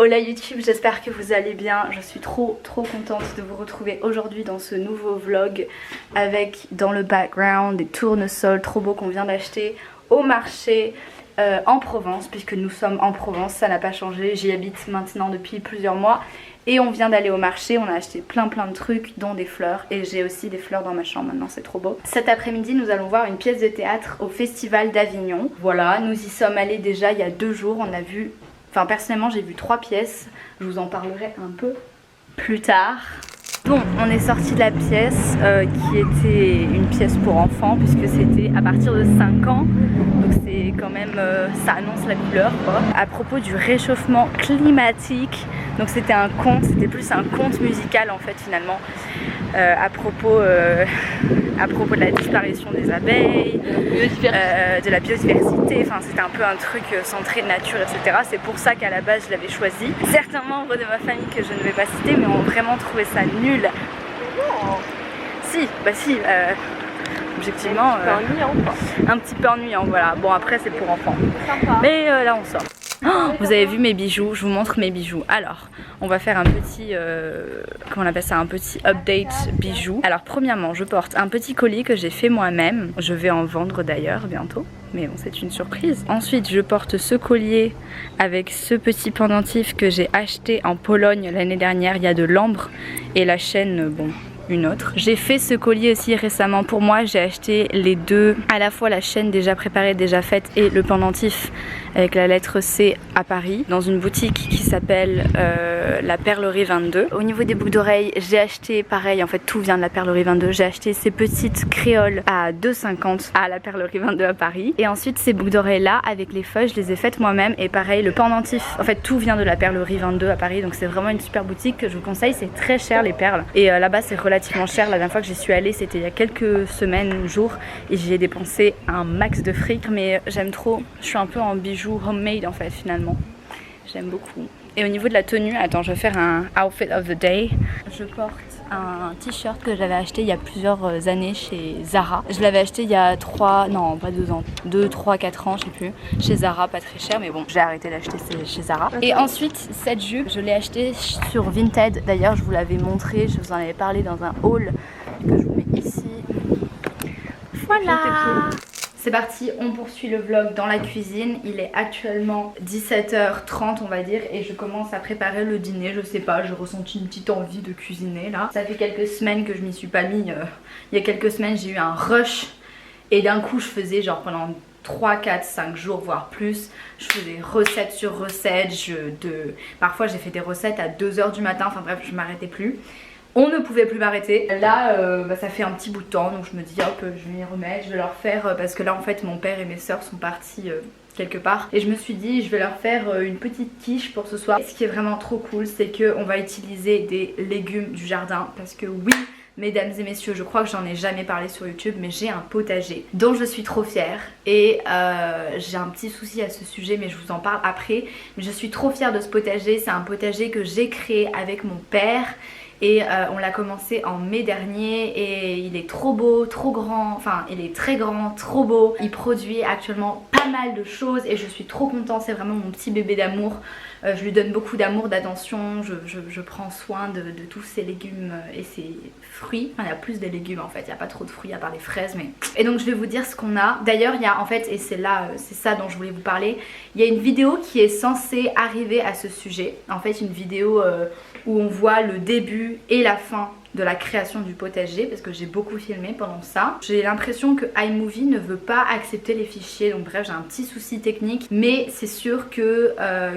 Hola YouTube, j'espère que vous allez bien. Je suis trop contente de vous retrouver aujourd'hui dans ce nouveau vlog avec dans le background des tournesols trop beaux qu'on vient d'acheter au marché en Provence, puisque nous sommes en Provence, ça n'a pas changé, j'y habite maintenant depuis plusieurs mois et on vient d'aller au marché, on a acheté plein de trucs dont des fleurs et j'ai aussi des fleurs dans ma chambre maintenant, c'est trop beau. Cet après-midi nous allons voir une pièce de théâtre au Festival d'Avignon. Voilà, nous y sommes allés déjà il y a 2 jours, on a vu... Enfin personnellement j'ai vu 3 pièces, je vous en parlerai un peu plus tard. Bon, on est sorti de la pièce qui était une pièce pour enfants puisque c'était à partir de 5 ans. Donc c'est quand même, ça annonce la couleur quoi. À propos du réchauffement climatique, donc c'était un conte, c'était plus un conte musical en fait finalement. À propos de la disparition des abeilles, de la biodiversité, enfin c'était un peu un truc centré nature, etc. C'est pour ça qu'à la base je l'avais choisi. Certains membres de ma famille que je ne vais pas citer mais ont vraiment trouvé ça nul. Oh. Si, bah si, objectivement un petit peu ennuyant, voilà. Bon après c'est pour enfants. Sympa. Mais là on sort. Oh, vous avez vu mes bijoux, je vous montre mes bijoux. Alors, on va faire un petit, comment on appelle ça, un petit update bijoux. Alors premièrement, je porte un petit collier que j'ai fait moi-même. Je vais en vendre d'ailleurs bientôt, mais bon c'est une surprise. Ensuite, je porte ce collier avec ce petit pendentif que j'ai acheté en Pologne l'année dernière. Il y a de l'ambre et la chaîne, bon... une autre. J'ai fait ce collier aussi récemment pour moi, j'ai acheté les deux, à la fois la chaîne déjà préparée, déjà faite et le pendentif avec la lettre C à Paris, dans une boutique qui s'appelle la Perlerie 22. Au niveau des boucles d'oreilles, j'ai acheté pareil, en fait tout vient de la Perlerie 22, j'ai acheté ces petites créoles à 2,50 à la Perlerie 22 à Paris. Et ensuite ces boucles d'oreilles là, avec les feuilles, je les ai faites moi-même et pareil le pendentif, en fait tout vient de la Perlerie 22 à Paris, donc c'est vraiment une super boutique que je vous conseille, c'est très cher les perles. Et là-bas c'est relativement cher, la dernière fois que j'y suis allée c'était il y a quelques semaines ou jours et j'y ai dépensé un max de fric, mais j'aime trop, je suis un peu en bijoux homemade en fait finalement, j'aime beaucoup. Et au niveau de la tenue, attends, je vais faire un outfit of the day. Je porte un t-shirt que j'avais acheté il y a plusieurs années chez Zara. Je l'avais acheté il y a 3, non pas 2 ans, 2, 3, 4 ans, je sais plus. Chez Zara, pas très cher, mais bon, j'ai arrêté d'acheter chez Zara. Et ensuite, cette jupe, je l'ai achetée sur Vinted. D'ailleurs, je vous l'avais montré, je vous en avais parlé dans un haul que je vous mets ici. Voilà. C'est parti, on poursuit le vlog dans la cuisine. Il est actuellement 17h30 on va dire et je commence à préparer le dîner. Je sais pas, j'ai ressenti une petite envie de cuisiner là. Ça fait quelques semaines que je m'y suis pas mis. Il y a quelques semaines j'ai eu un rush et d'un coup je faisais genre pendant 3, 4, 5 jours voire plus. Je faisais recette sur recette. Parfois j'ai fait des recettes à 2h du matin, enfin bref je m'arrêtais plus. On ne pouvait plus m'arrêter. Là, ça fait un petit bout de temps, donc je me dis hop, je vais m'y remettre, je vais leur faire, parce que là en fait mon père et mes soeurs sont partis quelque part. Et je me suis dit, je vais leur faire une petite quiche pour ce soir. Et ce qui est vraiment trop cool, c'est qu'on va utiliser des légumes du jardin, parce que oui, mesdames et messieurs, je crois que j'en ai jamais parlé sur YouTube, mais j'ai un potager dont je suis trop fière. Et j'ai un petit souci à ce sujet, mais je vous en parle après. Mais je suis trop fière de ce potager, c'est un potager que j'ai créé avec mon père. Et on l'a commencé en mai dernier et il est trop beau, trop grand, enfin il est très grand, trop beau. Il produit actuellement pas mal de choses et je suis trop contente, c'est vraiment mon petit bébé d'amour. Je lui donne beaucoup d'amour, d'attention, je prends soin de tous ses légumes et ses fruits. Enfin il y a plus des légumes en fait, il n'y a pas trop de fruits à part les fraises mais... Et donc je vais vous dire ce qu'on a. D'ailleurs il y a en fait, et c'est là, c'est ça dont je voulais vous parler, il y a une vidéo qui est censée arriver à ce sujet. En fait une vidéo où on voit le début et la fin de la création du potager parce que j'ai beaucoup filmé pendant ça. J'ai l'impression que iMovie ne veut pas accepter les fichiers, donc bref j'ai un petit souci technique, mais c'est sûr que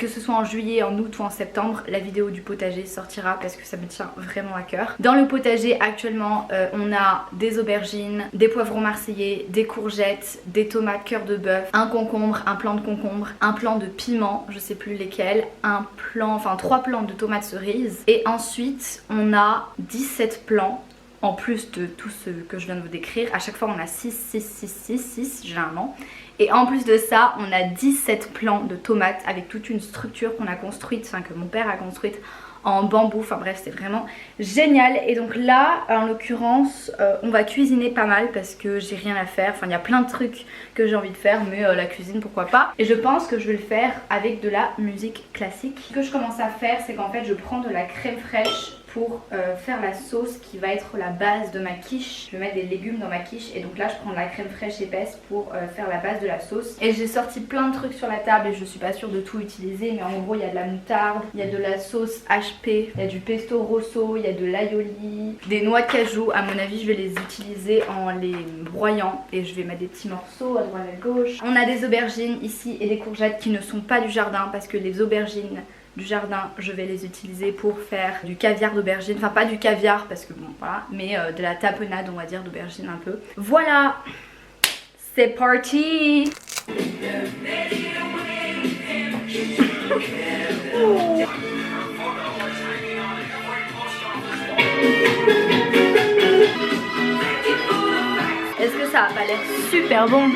ce soit en juillet, en août ou en septembre, la vidéo du potager sortira parce que ça me tient vraiment à cœur. Dans le potager actuellement on a des aubergines, des poivrons marseillais, des courgettes, des tomates cœur de bœuf, un concombre, un plant de concombre, un plant de piment, je sais plus lesquels, un plant, enfin 3 plants de tomates cerises et ensuite on a 17 plants en plus de tout ce que je viens de vous décrire. À chaque fois on a 6 généralement Et en plus de ça, on a 17 plants de tomates avec toute une structure qu'on a construite, enfin que mon père a construite en bambou, enfin bref c'est vraiment génial. Et donc là en l'occurrence on va cuisiner pas mal parce que j'ai rien à faire, enfin il y a plein de trucs que j'ai envie de faire mais la cuisine pourquoi pas. Et je pense que je vais le faire avec de la musique classique. Ce que je commence à faire c'est qu'en fait je prends de la crème fraîche pour faire la sauce qui va être la base de ma quiche. Je vais mettre des légumes dans ma quiche et donc là je prends de la crème fraîche épaisse pour faire la base de la sauce. Et j'ai sorti plein de trucs sur la table et je suis pas sûre de tout utiliser, mais en gros il y a de la moutarde, il y a de la sauce HP, il y a du pesto rosso, il y a de l'aioli, des noix de cajou. À mon avis je vais les utiliser en les broyant et je vais mettre des petits morceaux à droite à gauche. On a des aubergines ici et des courgettes qui ne sont pas du jardin parce que les aubergines du jardin je vais les utiliser pour faire du caviar d'aubergine, enfin pas du caviar parce que bon voilà, mais de la tapenade on va dire d'aubergine un peu. Voilà, c'est parti. Est-ce que ça a pas l'air super bon?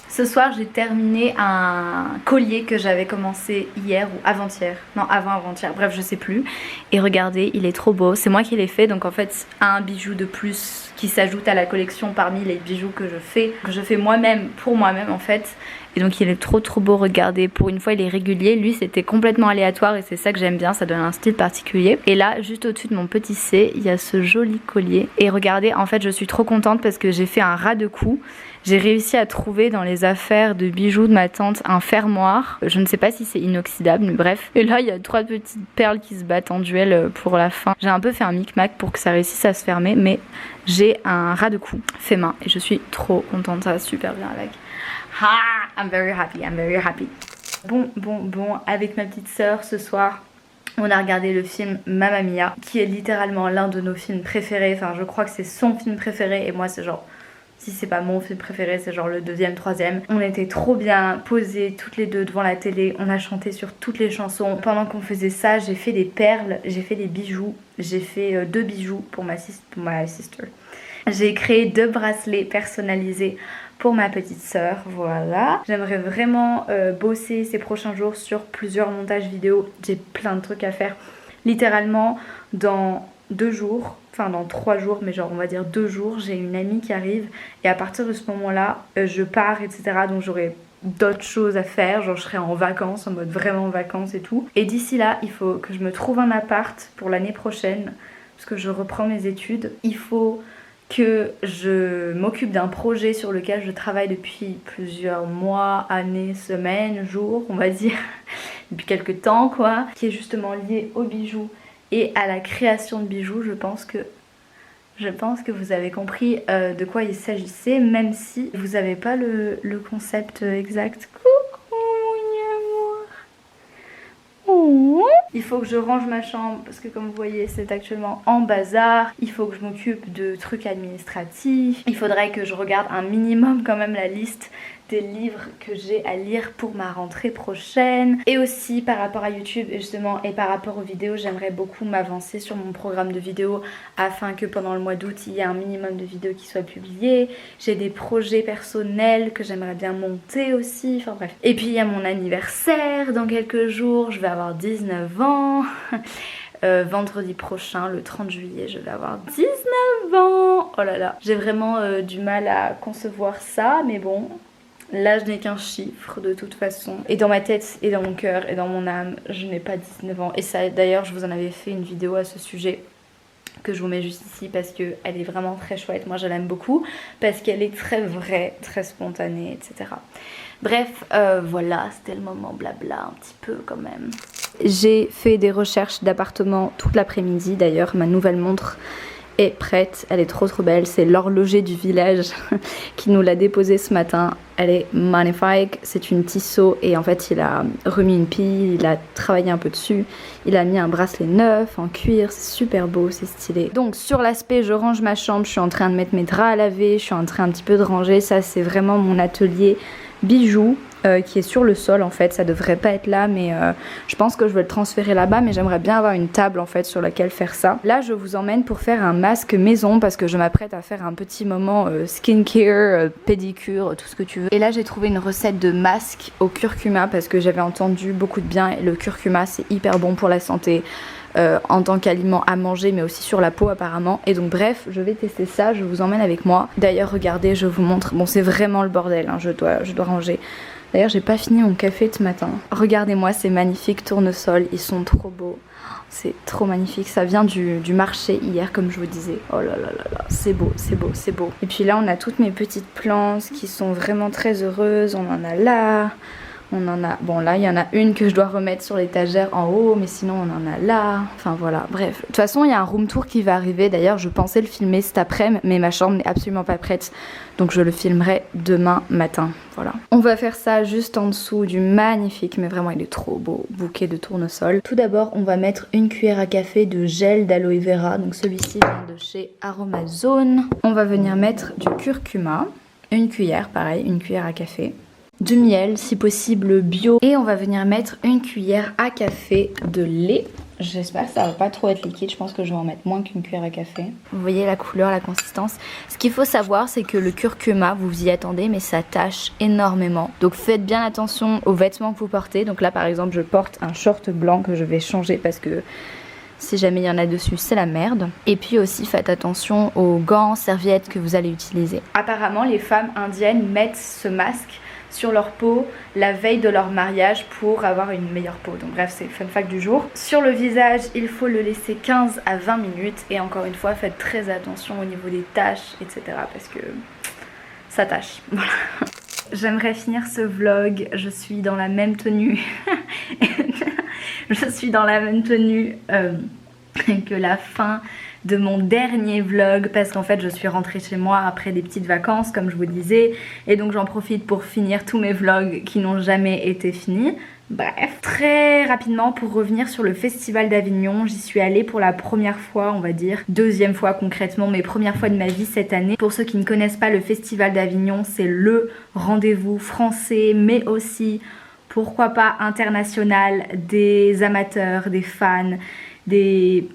Ce soir j'ai terminé un collier que j'avais commencé hier ou avant-hier, non avant-avant-hier, bref je sais plus. Et regardez il est trop beau, c'est moi qui l'ai fait donc en fait un bijou de plus qui s'ajoute à la collection parmi les bijoux que je fais moi-même pour moi-même en fait. Et donc il est trop beau, regardez, pour une fois il est régulier, lui c'était complètement aléatoire et c'est ça que j'aime bien, ça donne un style particulier. Et là juste au-dessus de mon petit C il y a ce joli collier et regardez en fait je suis trop contente parce que j'ai fait un ras de cou. J'ai réussi à trouver dans les affaires de bijoux de ma tante un fermoir. Je ne sais pas si c'est inoxydable, mais bref. Et là, il y a 3 petites perles qui se battent en duel pour la fin. J'ai un peu fait un micmac pour que ça réussisse à se fermer, mais j'ai un ras de cou fait main. Et je suis trop contente, ça va super bien avec. Ah, I'm very happy, I'm very happy. Bon, avec ma petite sœur ce soir, on a regardé le film Mamma Mia, qui est littéralement l'un de nos films préférés. Enfin, je crois que c'est son film préféré et moi c'est genre... Si c'est pas mon film préféré, c'est genre le 2e, 3e. On était trop bien posées toutes les deux devant la télé. On a chanté sur toutes les chansons. Pendant qu'on faisait ça, j'ai fait des perles, j'ai fait des bijoux. J'ai fait 2 bijoux pour ma sister. J'ai créé 2 bracelets personnalisés pour ma petite sœur, voilà. J'aimerais vraiment bosser ces prochains jours sur plusieurs montages vidéo. J'ai plein de trucs à faire. Littéralement, dans 2 jours... Enfin dans 3 jours mais genre on va dire 2 jours j'ai une amie qui arrive et à partir de ce moment là je pars etc, donc j'aurai d'autres choses à faire, genre je serai en vacances, en mode vraiment en vacances et tout. Et d'ici là il faut que je me trouve un appart pour l'année prochaine parce que je reprends mes études. Il faut que je m'occupe d'un projet sur lequel je travaille depuis plusieurs mois, années, semaines, jours on va dire, depuis quelques temps quoi, qui est justement lié aux bijoux et à la création de bijoux. Je pense que vous avez compris de quoi il s'agissait, même si vous n'avez pas le concept exact. Coucou mon amour. Il faut que je range ma chambre parce que comme vous voyez c'est actuellement en bazar. Il faut que je m'occupe de trucs administratifs. Il faudrait que je regarde un minimum quand même la liste des livres que j'ai à lire pour ma rentrée prochaine. Et aussi par rapport à YouTube justement et par rapport aux vidéos, j'aimerais beaucoup m'avancer sur mon programme de vidéos afin que pendant le mois d'août il y ait un minimum de vidéos qui soient publiées. J'ai des projets personnels que j'aimerais bien monter aussi, enfin bref. Et puis il y a mon anniversaire dans quelques jours, je vais avoir 19 ans. Vendredi prochain, le 30 juillet, je vais avoir 19 ans. Oh là là, j'ai vraiment du mal à concevoir ça, mais bon... L'âge n'est qu'un chiffre de toute façon. Et dans ma tête et dans mon cœur et dans mon âme, je n'ai pas 19 ans. Et ça d'ailleurs je vous en avais fait une vidéo à ce sujet que je vous mets juste ici parce qu'elle est vraiment très chouette. Moi je l'aime beaucoup parce qu'elle est très vraie, très spontanée, etc. Bref, voilà, c'était le moment blabla un petit peu quand même. J'ai fait des recherches d'appartements toute l'après-midi d'ailleurs. Ma nouvelle montre est prête, elle est trop belle, c'est l'horloger du village qui nous l'a déposée ce matin. Elle est magnifique, c'est une Tissot et en fait il a remis une pile, il a travaillé un peu dessus, il a mis un bracelet neuf en cuir, c'est super beau, c'est stylé. Donc sur l'aspect je range ma chambre, je suis en train de mettre mes draps à laver, je suis en train un petit peu de ranger, ça c'est vraiment mon atelier bijoux. Qui est sur le sol en fait, ça devrait pas être là mais je pense que je vais le transférer là-bas, mais j'aimerais bien avoir une table en fait sur laquelle faire ça. Là je vous emmène pour faire un masque maison parce que je m'apprête à faire un petit moment skincare, pédicure, tout ce que tu veux. Et là j'ai trouvé une recette de masque au curcuma parce que j'avais entendu beaucoup de bien et le curcuma c'est hyper bon pour la santé. En tant qu'aliment à manger mais aussi sur la peau apparemment, et donc bref je vais tester ça, je vous emmène avec moi. D'ailleurs regardez, je vous montre, bon c'est vraiment le bordel hein, je dois ranger. D'ailleurs j'ai pas fini mon café ce matin. Regardez-moi ces magnifiques tournesols, ils sont trop beaux. C'est trop magnifique, ça vient du marché hier comme je vous disais. Oh là là là là, c'est beau, c'est beau, c'est beau. Et puis là on a toutes mes petites plantes qui sont vraiment très heureuses, on en a là. On en a, bon là il y en a une que je dois remettre sur l'étagère en haut, mais sinon on en a là, enfin voilà, bref. De toute façon il y a un room tour qui va arriver, d'ailleurs je pensais le filmer cet après-midi, mais ma chambre n'est absolument pas prête, donc je le filmerai demain matin, voilà. On va faire ça juste en dessous du magnifique, mais vraiment il est trop beau, bouquet de tournesol. Tout d'abord on va mettre une cuillère à café de gel d'aloe vera, donc celui-ci vient de chez Aromazone. On va venir mettre du curcuma, une cuillère, pareil, une cuillère à café. Du miel, si possible bio. Et on va venir mettre une cuillère à café de lait. J'espère que ça va pas trop être liquide, je pense que je vais en mettre moins qu'une cuillère à café. Vous voyez la couleur, la consistance. Ce qu'il faut savoir, c'est que le curcuma, vous vous y attendez, mais ça tâche énormément. Donc faites bien attention aux vêtements que vous portez. Donc là par exemple, je porte un short blanc que je vais changer parce que si jamais il y en a dessus, c'est la merde. Et puis aussi faites attention aux gants, serviettes que vous allez utiliser. Apparemment, les femmes indiennes mettent ce masque sur leur peau la veille de leur mariage pour avoir une meilleure peau. Donc bref, c'est fun fact du jour. Sur le visage, il faut le laisser 15 à 20 minutes. Et encore une fois, faites très attention au niveau des taches, etc. Parce que ça tâche. Voilà. J'aimerais finir ce vlog. Je suis dans la même tenue. Je suis dans la même tenue que la fin de mon dernier vlog, parce qu'en fait je suis rentrée chez moi après des petites vacances comme je vous disais, et donc j'en profite pour finir tous mes vlogs qui n'ont jamais été finis. Bref, très rapidement pour revenir sur le festival d'Avignon, j'y suis allée pour la première fois, on va dire, deuxième fois concrètement, mais première fois de ma vie cette année. Pour ceux qui ne connaissent pas le festival d'Avignon, c'est le rendez-vous français, mais aussi, pourquoi pas international, des amateurs, des fans, des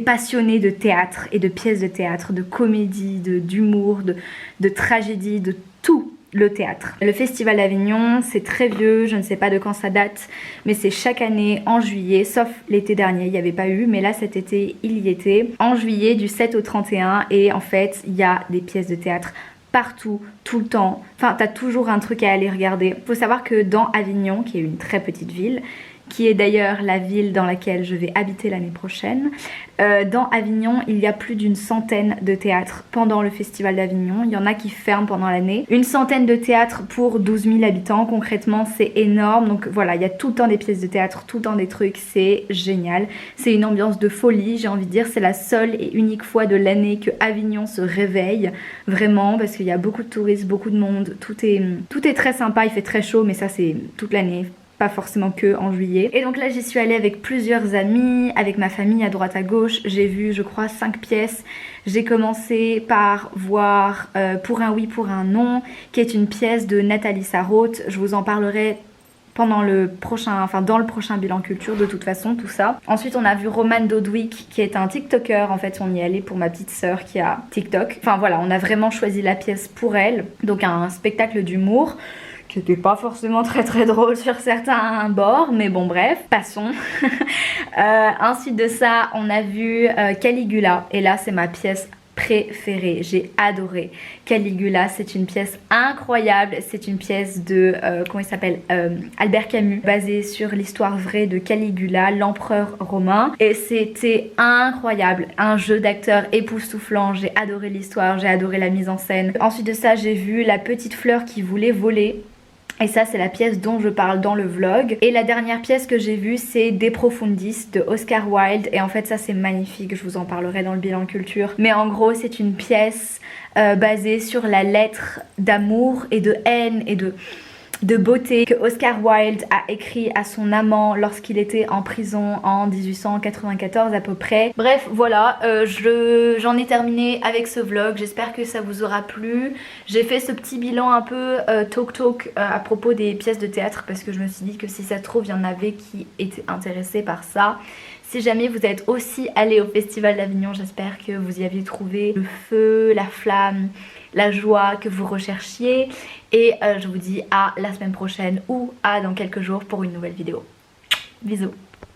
passionnés de théâtre et de pièces de théâtre, de comédie, d'humour, de tragédie, de tout le théâtre. Le Festival d'Avignon, c'est très vieux, je ne sais pas de quand ça date, mais c'est chaque année en juillet, sauf l'été dernier, il n'y avait pas eu, mais là cet été, il y était, en juillet du 7 au 31, et en fait, il y a des pièces de théâtre partout, tout le temps, enfin t'as toujours un truc à aller regarder. Faut savoir que dans Avignon, qui est une très petite ville, qui est d'ailleurs la ville dans laquelle je vais habiter l'année prochaine. Dans Avignon, il y a plus d'une centaine de théâtres pendant le festival d'Avignon. Il y en a qui ferment pendant l'année. Une centaine de théâtres pour 12 000 habitants. Concrètement, c'est énorme. Donc voilà, il y a tout le temps des pièces de théâtre, tout le temps des trucs. C'est génial. C'est une ambiance de folie, j'ai envie de dire. C'est la seule et unique fois de l'année que Avignon se réveille. Vraiment, parce qu'il y a beaucoup de touristes, beaucoup de monde. Tout est très sympa. Il fait très chaud, mais ça, c'est toute l'année. Pas forcément que en juillet. Et donc là j'y suis allée avec plusieurs amis, avec ma famille à droite à gauche. J'ai vu je crois 5 pièces. J'ai commencé par voir Pour un oui pour un non, qui est une pièce de Nathalie Sarraute. Je vous en parlerai pendant le prochain, enfin dans le prochain bilan culture de toute façon, tout ça. Ensuite on a vu Romane Dodwick qui est un TikToker, en fait on y est allé pour ma petite sœur qui a TikTok. Enfin voilà, on a vraiment choisi la pièce pour elle, donc un spectacle d'humour qui n'était pas forcément très drôle sur certains bords, mais bon bref, passons. Ensuite de ça, on a vu Caligula, et là c'est ma pièce préférée, j'ai adoré Caligula, c'est une pièce incroyable, c'est une pièce de, comment il s'appelle, Albert Camus, basée sur l'histoire vraie de Caligula, l'empereur romain, et c'était incroyable, un jeu d'acteur époustouflant, j'ai adoré l'histoire, j'ai adoré la mise en scène. Ensuite de ça, j'ai vu La petite fleur qui voulait voler, Et ça c'est la pièce dont je parle dans le vlog. Et la dernière pièce que j'ai vue c'est De Profundis de Oscar Wilde. Et en fait ça c'est magnifique, je vous en parlerai dans le bilan culture. Mais en gros c'est une pièce basée sur la lettre d'amour et de haine et de beauté que Oscar Wilde a écrit à son amant lorsqu'il était en prison en 1894 à peu près. Bref voilà, j'en ai terminé avec ce vlog, j'espère que ça vous aura plu. J'ai fait ce petit bilan un peu talk à propos des pièces de théâtre parce que je me suis dit que si ça se trouve il y en avait qui étaient intéressés par ça. Si jamais vous êtes aussi allé au Festival d'Avignon, j'espère que vous y avez trouvé le feu, la flamme, la joie que vous recherchiez. Et je vous dis à la semaine prochaine ou à dans quelques jours pour une nouvelle vidéo. Bisous.